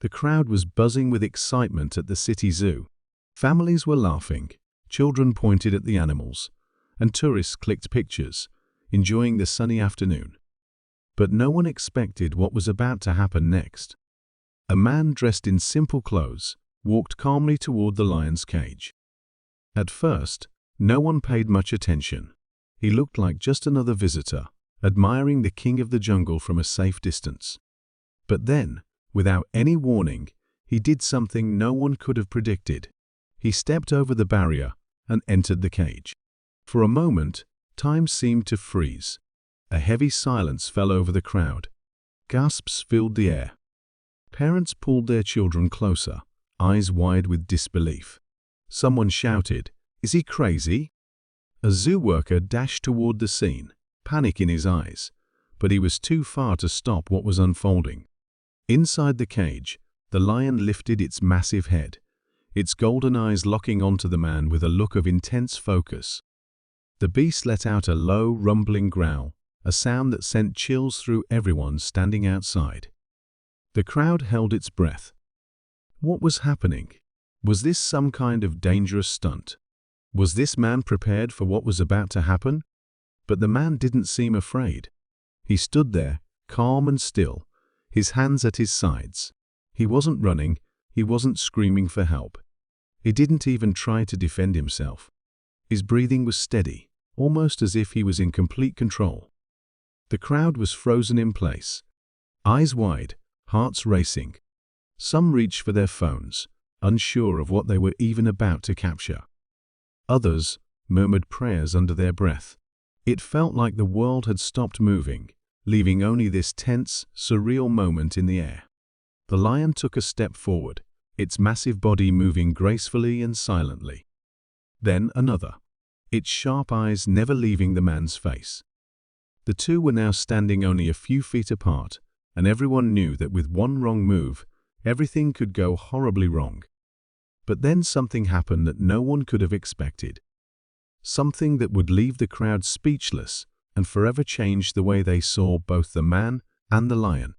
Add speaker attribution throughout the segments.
Speaker 1: The crowd was buzzing with excitement at the city zoo. Families were laughing, children pointed at the animals, and tourists clicked pictures, enjoying the sunny afternoon. But no one expected what was about to happen next. A man dressed in simple clothes walked calmly toward the lion's cage. At first, no one paid much attention. He looked like just another visitor, admiring the king of the jungle from a safe distance. But then, without any warning, he did something no one could have predicted. He stepped over the barrier and entered the cage. For a moment, time seemed to freeze. A heavy silence fell over the crowd. Gasps filled the air. Parents pulled their children closer, eyes wide with disbelief. Someone shouted, "Is he crazy?" A zoo worker dashed toward the scene, panic in his eyes, but he was too far to stop what was unfolding. Inside the cage, the lion lifted its massive head, its golden eyes locking onto the man with a look of intense focus. The beast let out a low, rumbling growl, a sound that sent chills through everyone standing outside. The crowd held its breath. What was happening? Was this some kind of dangerous stunt? Was this man prepared for what was about to happen? But the man didn't seem afraid. He stood there, calm and still, his hands at his sides. He wasn't running, he wasn't screaming for help. He didn't even try to defend himself. His breathing was steady, almost as if he was in complete control. The crowd was frozen in place, eyes wide, hearts racing. Some reached for their phones, unsure of what they were even about to capture. Others murmured prayers under their breath. It felt like the world had stopped moving, leaving only this tense, surreal moment in the air. The lion took a step forward, its massive body moving gracefully and silently. Then another, its sharp eyes never leaving the man's face. The two were now standing only a few feet apart, and everyone knew that with one wrong move, everything could go horribly wrong. But then something happened that no one could have expected. Something that would leave the crowd speechless and forever change the way they saw both the man and the lion.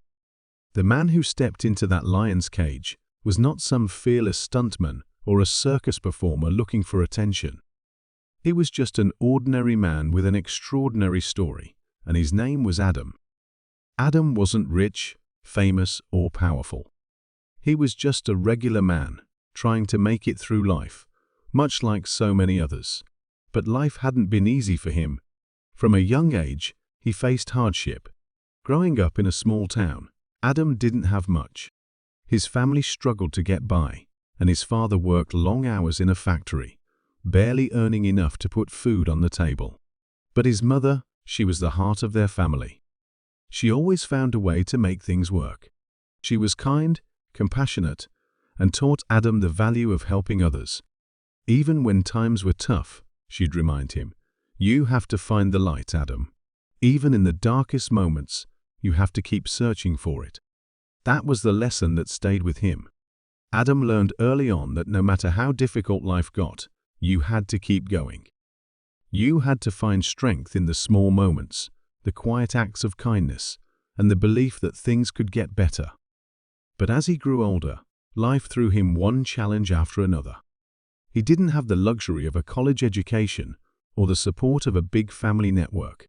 Speaker 1: The man who stepped into that lion's cage was not some fearless stuntman or a circus performer looking for attention. He was just an ordinary man with an extraordinary story, and his name was Adam. Adam wasn't rich, famous, or powerful. He was just a regular man, trying to make it through life, much like so many others. But life hadn't been easy for him. From a young age, he faced hardship. Growing up in a small town, Adam didn't have much. His family struggled to get by, and his father worked long hours in a factory, barely earning enough to put food on the table. But his mother, she was the heart of their family. She always found a way to make things work. She was kind, compassionate, and taught Adam the value of helping others. Even when times were tough, she'd remind him, "You have to find the light, Adam. Even in the darkest moments, you have to keep searching for it." That was the lesson that stayed with him. Adam learned early on that no matter how difficult life got, you had to keep going. You had to find strength in the small moments, the quiet acts of kindness, and the belief that things could get better. But as he grew older, life threw him one challenge after another. He didn't have the luxury of a college education or the support of a big family network.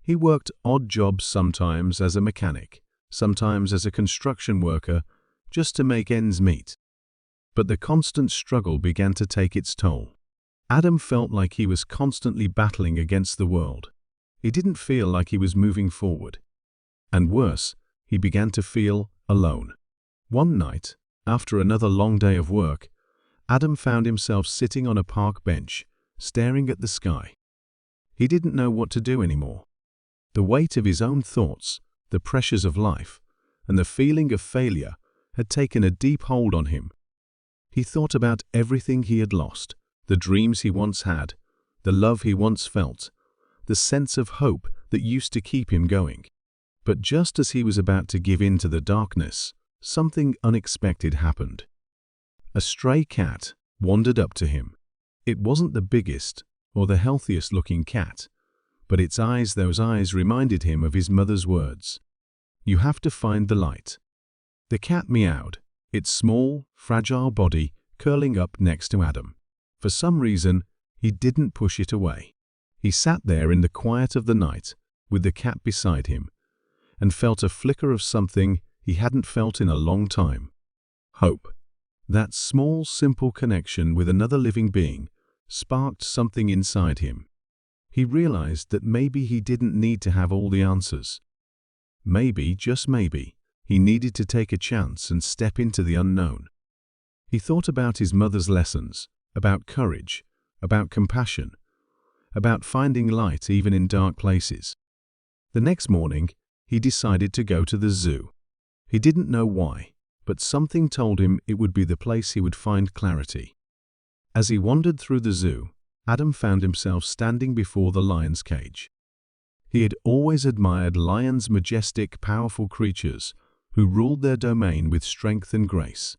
Speaker 1: He worked odd jobs, sometimes as a mechanic, sometimes as a construction worker, just to make ends meet. But the constant struggle began to take its toll. Adam felt like he was constantly battling against the world. He didn't feel like he was moving forward. And worse, he began to feel alone. One night, after another long day of work, Adam found himself sitting on a park bench, staring at the sky. He didn't know what to do anymore. The weight of his own thoughts, the pressures of life, and the feeling of failure had taken a deep hold on him. He thought about everything he had lost, the dreams he once had, the love he once felt, the sense of hope that used to keep him going. But just as he was about to give in to the darkness, something unexpected happened. A stray cat wandered up to him. It wasn't the biggest or the healthiest looking cat, but those eyes reminded him of his mother's words. "You have to find the light." The cat meowed, its small, fragile body curling up next to Adam. For some reason, he didn't push it away. He sat there in the quiet of the night, with the cat beside him, and felt a flicker of something he hadn't felt in a long time. Hope. That small, simple connection with another living being sparked something inside him. He realized that maybe he didn't need to have all the answers. Maybe, just maybe, he needed to take a chance and step into the unknown. He thought about his mother's lessons, about courage, about compassion, about finding light even in dark places. The next morning, he decided to go to the zoo. He didn't know why, but something told him it would be the place he would find clarity. As he wandered through the zoo, Adam found himself standing before the lion's cage. He had always admired lions' majestic, powerful creatures who ruled their domain with strength and grace.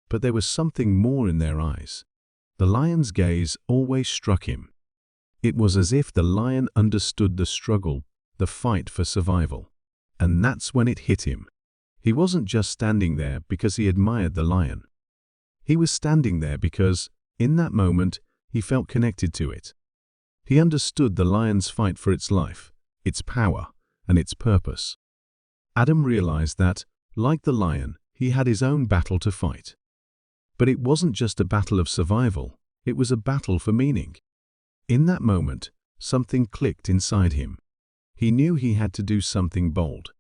Speaker 1: But there was something more in their eyes. The lion's gaze always struck him. It was as if the lion understood the struggle, the fight for survival. And that's when it hit him. He wasn't just standing there because he admired the lion. He was standing there because, in that moment, he felt connected to it. He understood the lion's fight for its life, its power, and its purpose. Adam realized that, like the lion, he had his own battle to fight. But it wasn't just a battle of survival, it was a battle for meaning. In that moment, something clicked inside him. He knew he had to do something bold.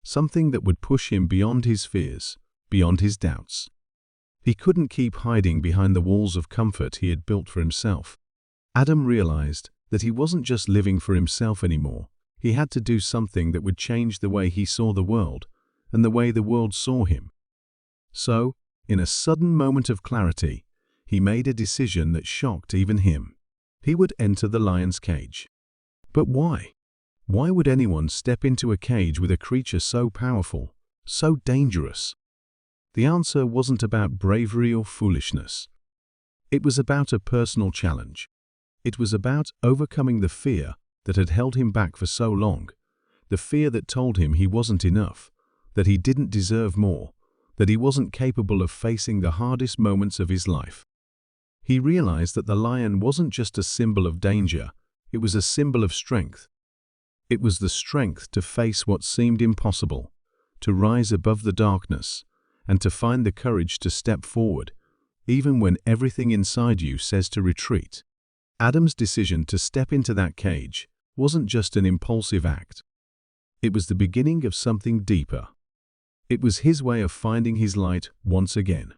Speaker 1: Something that would push him beyond his fears, beyond his doubts. He couldn't keep hiding behind the walls of comfort he had built for himself. Adam realized that he wasn't just living for himself anymore. He had to do something that would change the way he saw the world and the way the world saw him. So, in a sudden moment of clarity, he made a decision that shocked even him. He would enter the lion's cage. But why? Why would anyone step into a cage with a creature so powerful, so dangerous? The answer wasn't about bravery or foolishness. It was about a personal challenge. It was about overcoming the fear that had held him back for so long, the fear that told him he wasn't enough, that he didn't deserve more, that he wasn't capable of facing the hardest moments of his life. He realized that the lion wasn't just a symbol of danger, it was a symbol of strength. It was the strength to face what seemed impossible, to rise above the darkness, and to find the courage to step forward, even when everything inside you says to retreat. Adam's decision to step into that cage wasn't just an impulsive act. It was the beginning of something deeper. It was his way of finding his light once again.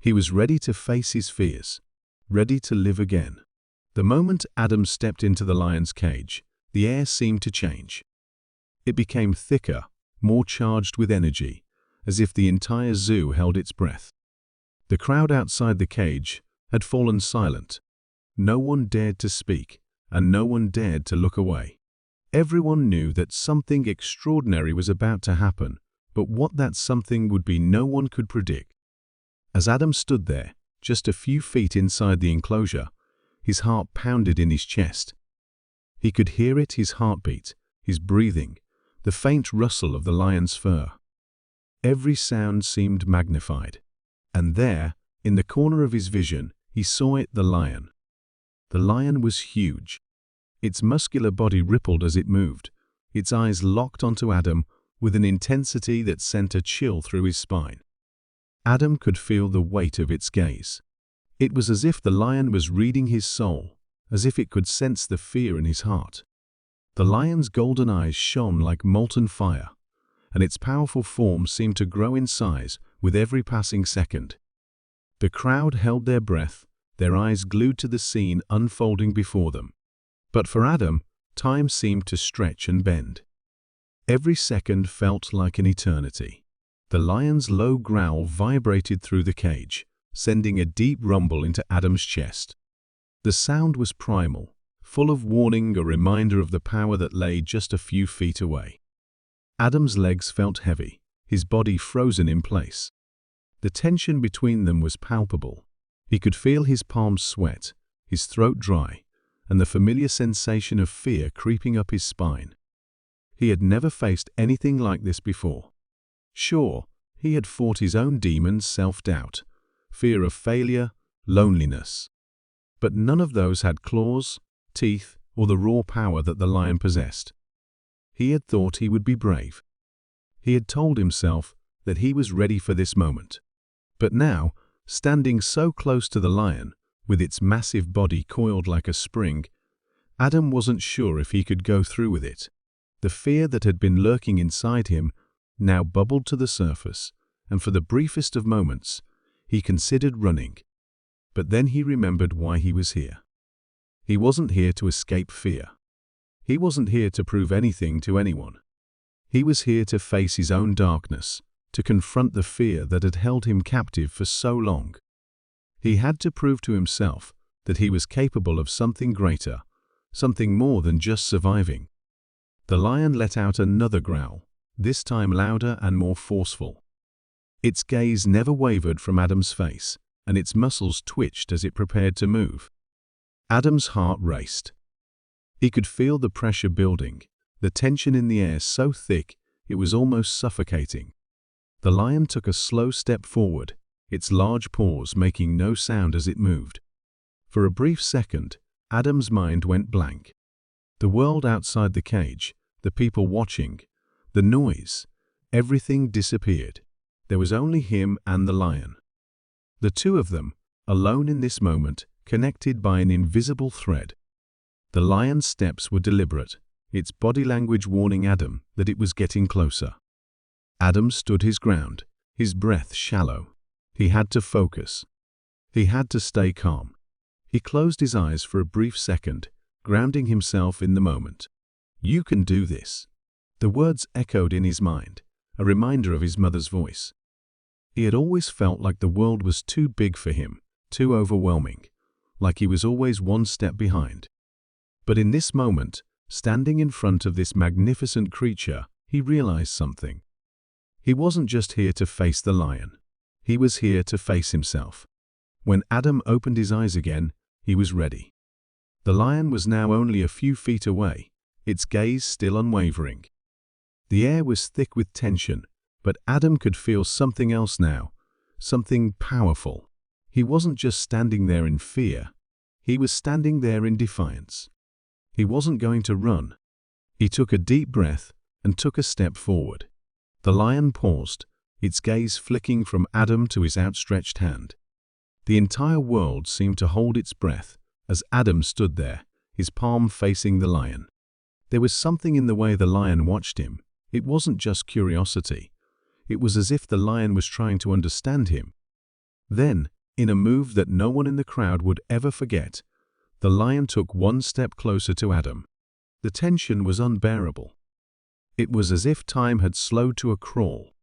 Speaker 1: He was ready to face his fears, ready to live again. The moment Adam stepped into the lion's cage, the air seemed to change. It became thicker, more charged with energy, as if the entire zoo held its breath. The crowd outside the cage had fallen silent. No one dared to speak, and no one dared to look away. Everyone knew that something extraordinary was about to happen, but what that something would be no one could predict. As Adam stood there, just a few feet inside the enclosure, his heart pounded in his chest. He could hear it, his heartbeat, his breathing, the faint rustle of the lion's fur. Every sound seemed magnified. And there, in the corner of his vision, he saw it, the lion. The lion was huge. Its muscular body rippled as it moved, its eyes locked onto Adam with an intensity that sent a chill through his spine. Adam could feel the weight of its gaze. It was as if the lion was reading his soul, as if it could sense the fear in his heart. The lion's golden eyes shone like molten fire, and its powerful form seemed to grow in size with every passing second. The crowd held their breath, their eyes glued to the scene unfolding before them. But for Adam, time seemed to stretch and bend. Every second felt like an eternity. The lion's low growl vibrated through the cage, sending a deep rumble into Adam's chest. The sound was primal, full of warning, a reminder of the power that lay just a few feet away. Adam's legs felt heavy, his body frozen in place. The tension between them was palpable. He could feel his palms sweat, his throat dry, and the familiar sensation of fear creeping up his spine. He had never faced anything like this before. Sure, He had fought his own demons, self-doubt, fear of failure, loneliness. But none of those had claws, teeth, or the raw power that the lion possessed. He had thought he would be brave. He had told himself that he was ready for this moment. But now, standing so close to the lion, with its massive body coiled like a spring, Adam wasn't sure if he could go through with it. The fear that had been lurking inside him now bubbled to the surface, and for the briefest of moments, he considered running. But then he remembered why he was here. He wasn't here to escape fear. He wasn't here to prove anything to anyone. He was here to face his own darkness, to confront the fear that had held him captive for so long. He had to prove to himself that he was capable of something greater, something more than just surviving. The lion let out another growl, this time louder and more forceful. Its gaze never wavered from Adam's face, and its muscles twitched as it prepared to move. Adam's heart raced. He could feel the pressure building, the tension in the air so thick it was almost suffocating. The lion took a slow step forward, its large paws making no sound as it moved. For a brief second, Adam's mind went blank. The world outside the cage, the people watching, the noise, everything disappeared. There was only him and the lion. The two of them, alone in this moment, connected by an invisible thread. The lion's steps were deliberate, its body language warning Adam that it was getting closer. Adam stood his ground, his breath shallow. He had to focus. He had to stay calm. He closed his eyes for a brief second, grounding himself in the moment. "You can do this." The words echoed in his mind, a reminder of his mother's voice. He had always felt like the world was too big for him, too overwhelming, like he was always one step behind. But in this moment, standing in front of this magnificent creature, he realized something. He wasn't just here to face the lion. He was here to face himself. When Adam opened his eyes again, he was ready. The lion was now only a few feet away, its gaze still unwavering. The air was thick with tension, but Adam could feel something else now, something powerful. He wasn't just standing there in fear. He was standing there in defiance. He wasn't going to run. He took a deep breath and took a step forward. The lion paused, its gaze flicking from Adam to his outstretched hand. The entire world seemed to hold its breath as Adam stood there, his palm facing the lion. There was something in the way the lion watched him. It wasn't just curiosity. It was as if the lion was trying to understand him. Then, in a move that no one in the crowd would ever forget, the lion took one step closer to Adam. The tension was unbearable. It was as if time had slowed to a crawl.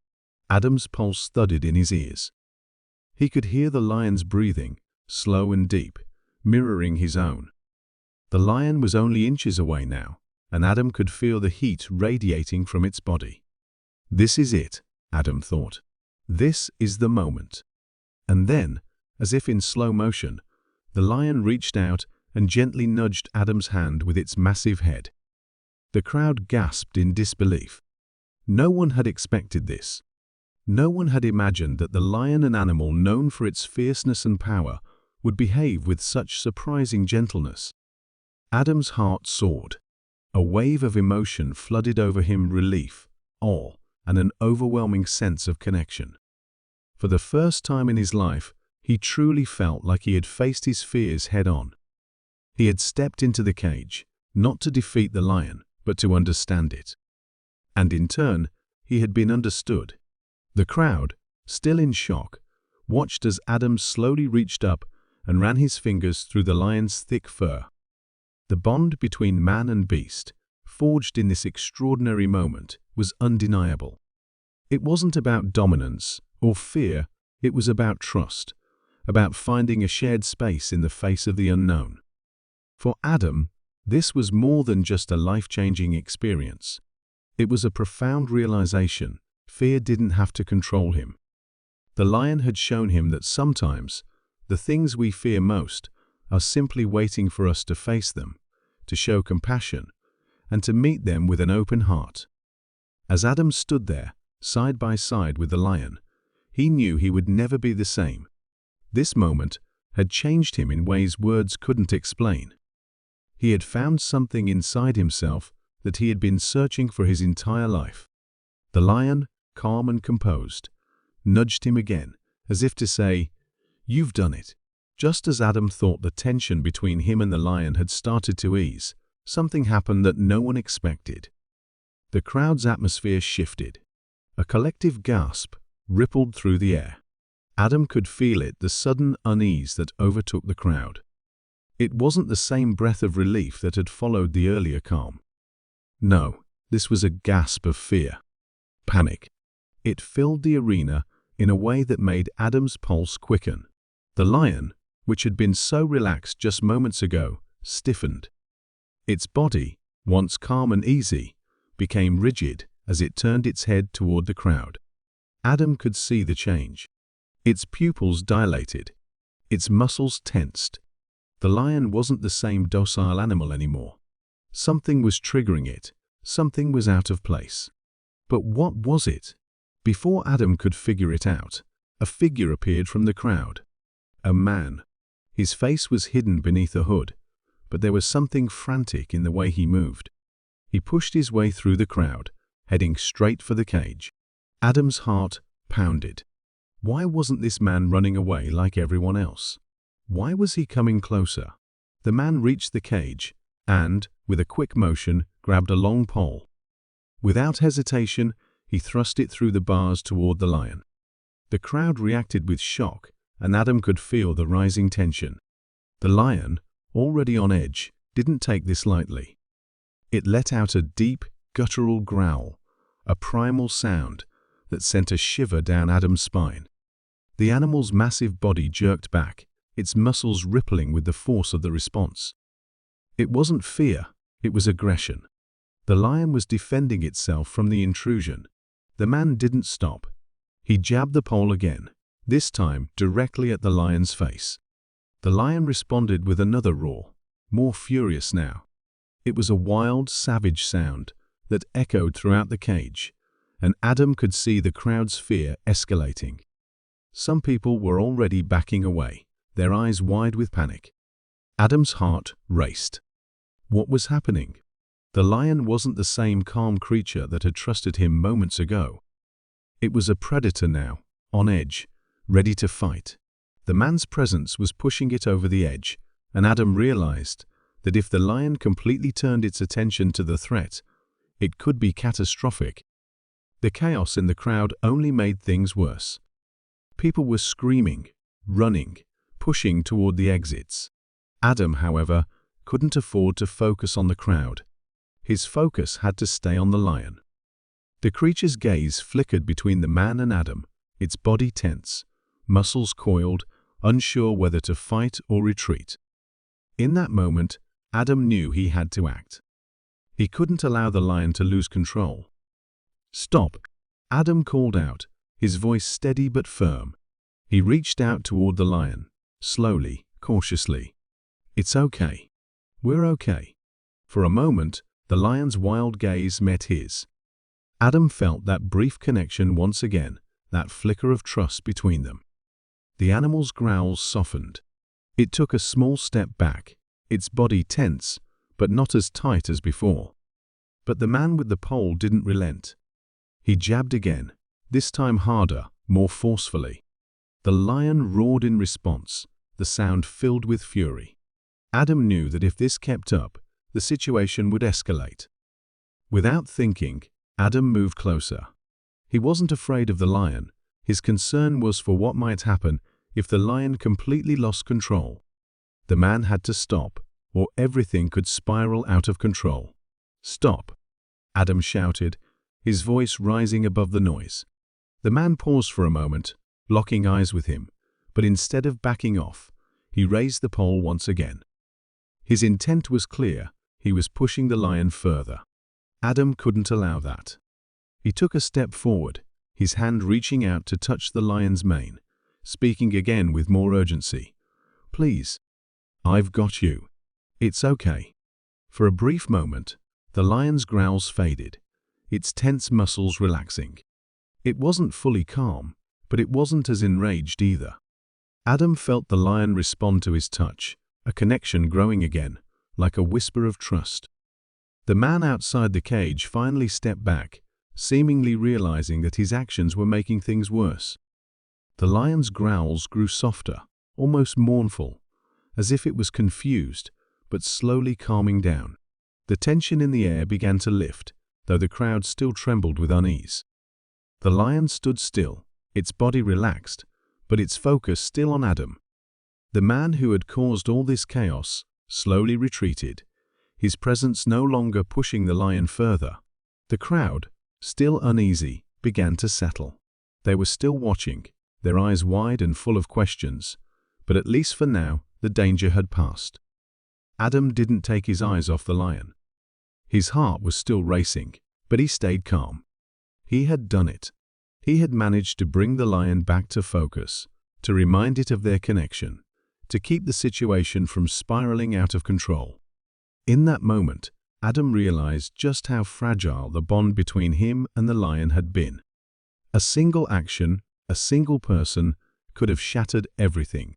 Speaker 1: Adam's pulse thudded in his ears. He could hear the lion's breathing, slow and deep, mirroring his own. The lion was only inches away now, and Adam could feel the heat radiating from its body. This is it, Adam thought. This is the moment. And then, as if in slow motion, the lion reached out and gently nudged Adam's hand with its massive head. The crowd gasped in disbelief. No one had expected this. No one had imagined that the lion, an animal known for its fierceness and power, would behave with such surprising gentleness. Adam's heart soared. A wave of emotion flooded over him, relief, awe, and an overwhelming sense of connection. For the first time in his life, he truly felt like he had faced his fears head-on. He had stepped into the cage, not to defeat the lion, but to understand it. And in turn, he had been understood. The crowd, still in shock, watched as Adam slowly reached up and ran his fingers through the lion's thick fur. The bond between man and beast, forged in this extraordinary moment, was undeniable. It wasn't about dominance or fear, it was about trust, about finding a shared space in the face of the unknown. For Adam, this was more than just a life-changing experience. It was a profound realization. Fear didn't have to control him. The lion had shown him that sometimes the things we fear most are simply waiting for us to face them, to show compassion, and to meet them with an open heart. As Adam stood there, side by side with the lion, He knew he would never be the same. This moment had changed him in ways words couldn't explain. He had found something inside himself that he had been searching for his entire life. The lion, calm and composed, nudged him again, as if to say, "You've done it." Just as Adam thought the tension between him and the lion had started to ease, something happened that no one expected. The crowd's atmosphere shifted. A collective gasp rippled through the air. Adam could feel it, the sudden unease that overtook the crowd. It wasn't the same breath of relief that had followed the earlier calm. No, this was a gasp of fear. Panic. It filled the arena in a way that made Adam's pulse quicken. The lion, which had been so relaxed just moments ago, stiffened. Its body, once calm and easy, became rigid as it turned its head toward the crowd. Adam could see the change. Its pupils dilated. Its muscles tensed. The lion wasn't the same docile animal anymore. Something was triggering it. Something was out of place. But what was it? Before Adam could figure it out, a figure appeared from the crowd. A man. His face was hidden beneath a hood, but there was something frantic in the way he moved. He pushed his way through the crowd, heading straight for the cage. Adam's heart pounded. Why wasn't this man running away like everyone else? Why was he coming closer? The man reached the cage and, with a quick motion, grabbed a long pole. Without hesitation, he thrust it through the bars toward the lion. The crowd reacted with shock, and Adam could feel the rising tension. The lion, already on edge, didn't take this lightly. It let out a deep, guttural growl, a primal sound that sent a shiver down Adam's spine. The animal's massive body jerked back, its muscles rippling with the force of the response. It wasn't fear, it was aggression. The lion was defending itself from the intrusion. The man didn't stop. He jabbed the pole again, this time directly at the lion's face. The lion responded with another roar, more furious now. It was a wild, savage sound that echoed throughout the cage, and Adam could see the crowd's fear escalating. Some people were already backing away, their eyes wide with panic. Adam's heart raced. What was happening? The lion wasn't the same calm creature that had trusted him moments ago. It was a predator now, on edge, ready to fight. The man's presence was pushing it over the edge, and Adam realized that if the lion completely turned its attention to the threat, it could be catastrophic. The chaos in the crowd only made things worse. People were screaming, running, pushing toward the exits. Adam, however, couldn't afford to focus on the crowd. His focus had to stay on the lion. The creature's gaze flickered between the man and Adam, its body tense, muscles coiled, unsure whether to fight or retreat. In that moment, Adam knew he had to act. He couldn't allow the lion to lose control. "Stop!" Adam called out, his voice steady but firm. He reached out toward the lion, slowly, cautiously. "It's okay. We're okay." For a moment, the lion's wild gaze met his. Adam felt that brief connection once again, that flicker of trust between them. The animal's growls softened. It took a small step back, its body tense, but not as tight as before. But the man with the pole didn't relent. He jabbed again, this time harder, more forcefully. The lion roared in response, the sound filled with fury. Adam knew that if this kept up, the situation would escalate. Without thinking, Adam moved closer. He wasn't afraid of the lion. His concern was for what might happen if the lion completely lost control. The man had to stop, or everything could spiral out of control. "Stop!" Adam shouted, his voice rising above the noise. The man paused for a moment, locking eyes with him, but instead of backing off, he raised the pole once again. His intent was clear. He was pushing the lion further. Adam couldn't allow that. He took a step forward, his hand reaching out to touch the lion's mane, speaking again with more urgency. "Please. I've got you. It's okay." For a brief moment, the lion's growls faded, its tense muscles relaxing. It wasn't fully calm, but it wasn't as enraged either. Adam felt the lion respond to his touch, a connection growing again, like a whisper of trust. The man outside the cage finally stepped back, seemingly realizing that his actions were making things worse. The lion's growls grew softer, almost mournful, as if it was confused, but slowly calming down. The tension in the air began to lift, though the crowd still trembled with unease. The lion stood still, its body relaxed, but its focus still on Adam. The man who had caused all this chaos slowly retreated, his presence no longer pushing the lion further. The crowd, still uneasy, began to settle. They were still watching, their eyes wide and full of questions, but at least for now, the danger had passed. Adam didn't take his eyes off the lion. His heart was still racing, but he stayed calm. He had done it. He had managed to bring the lion back to focus, to remind it of their connection, to keep the situation from spiraling out of control. In that moment, Adam realized just how fragile the bond between him and the lion had been. A single action, a single person, could have shattered everything.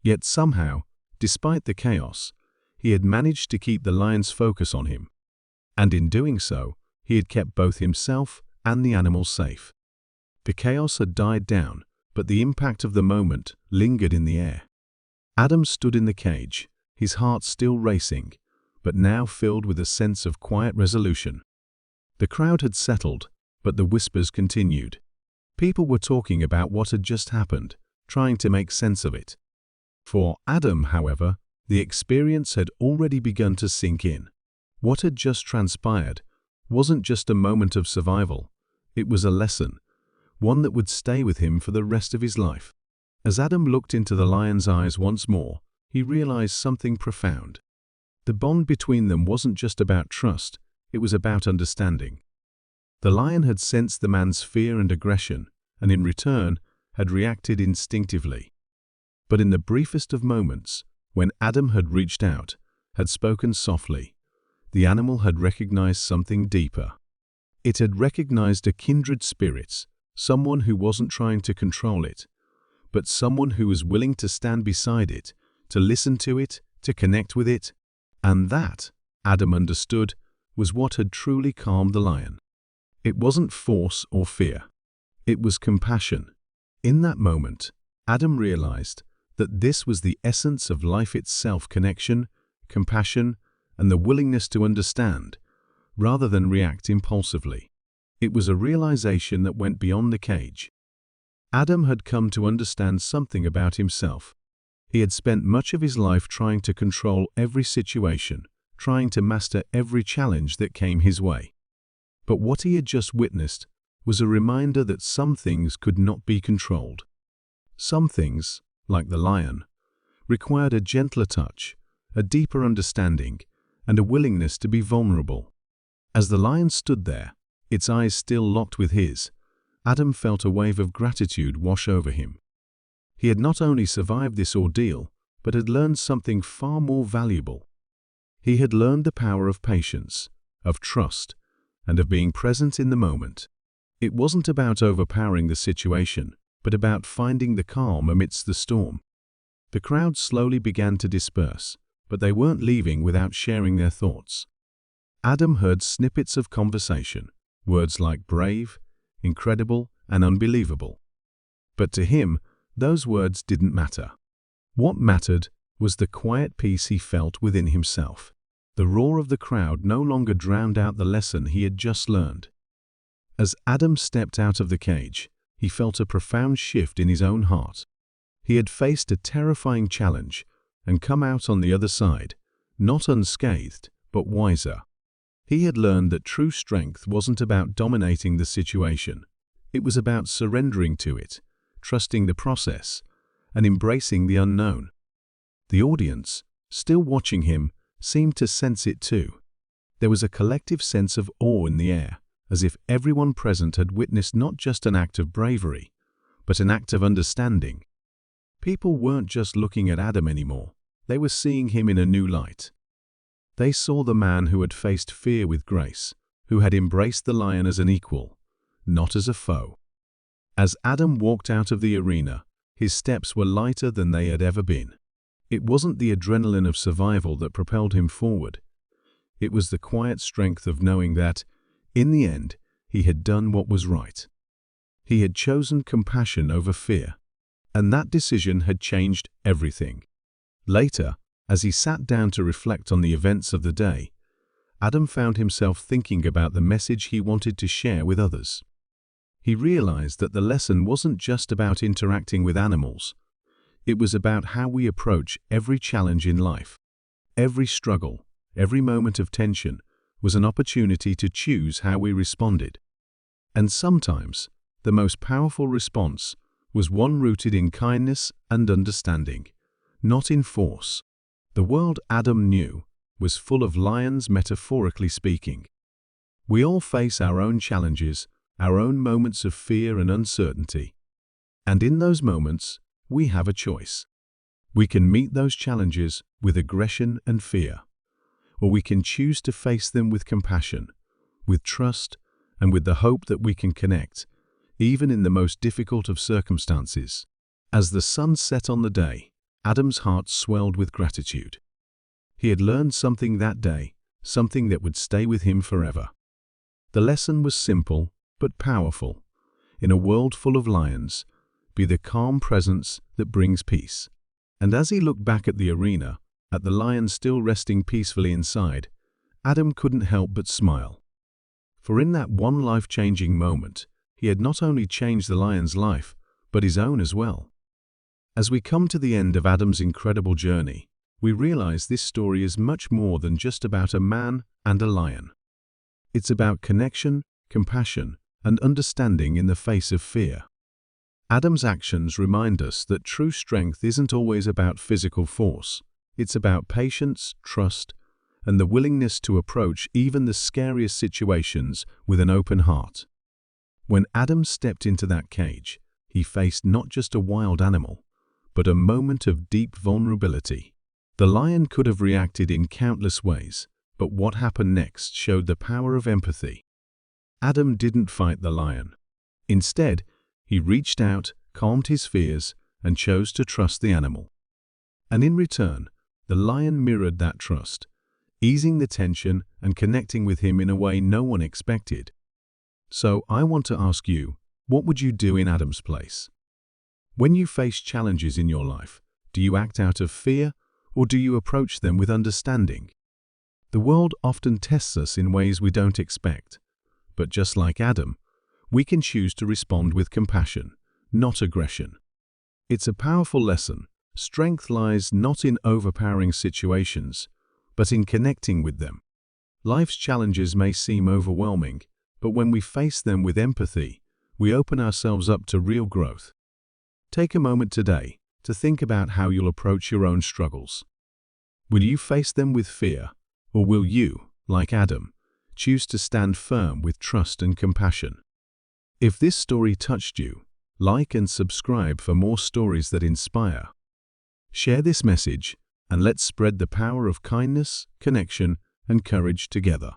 Speaker 1: Yet somehow, despite the chaos, he had managed to keep the lion's focus on him. And in doing so, he had kept both himself and the animal safe. The chaos had died down, but the impact of the moment lingered in the air. Adam stood in the cage, his heart still racing, but now filled with a sense of quiet resolution. The crowd had settled, but the whispers continued. People were talking about what had just happened, trying to make sense of it. For Adam, however, the experience had already begun to sink in. What had just transpired wasn't just a moment of survival, it was a lesson, one that would stay with him for the rest of his life. As Adam looked into the lion's eyes once more, he realized something profound. The bond between them wasn't just about trust, it was about understanding. The lion had sensed the man's fear and aggression, and in return, had reacted instinctively. But in the briefest of moments, when Adam had reached out, had spoken softly, the animal had recognized something deeper. It had recognized a kindred spirit, someone who wasn't trying to control it, but someone who was willing to stand beside it, to listen to it, to connect with it. And that, Adam understood, was what had truly calmed the lion. It wasn't force or fear. It was compassion. In that moment, Adam realized that this was the essence of life itself: connection, compassion, and the willingness to understand, rather than react impulsively. It was a realization that went beyond the cage. Adam had come to understand something about himself. He had spent much of his life trying to control every situation, trying to master every challenge that came his way. But what he had just witnessed was a reminder that some things could not be controlled. Some things, like the lion, required a gentler touch, a deeper understanding, and a willingness to be vulnerable. As the lion stood there, its eyes still locked with his, Adam felt a wave of gratitude wash over him. He had not only survived this ordeal, but had learned something far more valuable. He had learned the power of patience, of trust, and of being present in the moment. It wasn't about overpowering the situation, but about finding the calm amidst the storm. The crowd slowly began to disperse, but they weren't leaving without sharing their thoughts. Adam heard snippets of conversation, words like brave, incredible, and unbelievable. But to him, those words didn't matter. What mattered was the quiet peace he felt within himself. The roar of the crowd no longer drowned out the lesson he had just learned. As Adam stepped out of the cage, he felt a profound shift in his own heart. He had faced a terrifying challenge and come out on the other side, not unscathed, but wiser. He had learned that true strength wasn't about dominating the situation. It was about surrendering to it, trusting the process, and embracing the unknown. The audience, still watching him, seemed to sense it too. There was a collective sense of awe in the air, as if everyone present had witnessed not just an act of bravery, but an act of understanding. People weren't just looking at Adam anymore, they were seeing him in a new light. They saw the man who had faced fear with grace, who had embraced the lion as an equal, not as a foe. As Adam walked out of the arena, his steps were lighter than they had ever been. It wasn't the adrenaline of survival that propelled him forward. It was the quiet strength of knowing that, in the end, he had done what was right. He had chosen compassion over fear, and that decision had changed everything. Later, as he sat down to reflect on the events of the day, Adam found himself thinking about the message he wanted to share with others. He realized that the lesson wasn't just about interacting with animals. It was about how we approach every challenge in life. Every struggle, every moment of tension was an opportunity to choose how we responded. And sometimes, the most powerful response was one rooted in kindness and understanding, not in force. The world Adam knew was full of lions, metaphorically speaking. We all face our own challenges, our own moments of fear and uncertainty. And in those moments, we have a choice. We can meet those challenges with aggression and fear, or we can choose to face them with compassion, with trust, and with the hope that we can connect, even in the most difficult of circumstances. As the sun set on the day, Adam's heart swelled with gratitude. He had learned something that day, something that would stay with him forever. The lesson was simple but powerful. In a world full of lions, be the calm presence that brings peace. And as he looked back at the arena, at the lion still resting peacefully inside, Adam couldn't help but smile. For in that one life-changing moment, he had not only changed the lion's life, but his own as well. As we come to the end of Adam's incredible journey, we realize this story is much more than just about a man and a lion. It's about connection, compassion, and understanding in the face of fear. Adam's actions remind us that true strength isn't always about physical force. It's about patience, trust, and the willingness to approach even the scariest situations with an open heart. When Adam stepped into that cage, he faced not just a wild animal, but a moment of deep vulnerability. The lion could have reacted in countless ways, but what happened next showed the power of empathy. Adam didn't fight the lion. Instead, he reached out, calmed his fears, and chose to trust the animal. And in return, the lion mirrored that trust, easing the tension and connecting with him in a way no one expected. So I want to ask you, what would you do in Adam's place? When you face challenges in your life, do you act out of fear, or do you approach them with understanding? The world often tests us in ways we don't expect, but just like Adam, we can choose to respond with compassion, not aggression. It's a powerful lesson. Strength lies not in overpowering situations, but in connecting with them. Life's challenges may seem overwhelming, but when we face them with empathy, we open ourselves up to real growth. Take a moment today to think about how you'll approach your own struggles. Will you face them with fear, or will you, like Adam, choose to stand firm with trust and compassion? If this story touched you, like and subscribe for more stories that inspire. Share this message, and let's spread the power of kindness, connection, and courage together.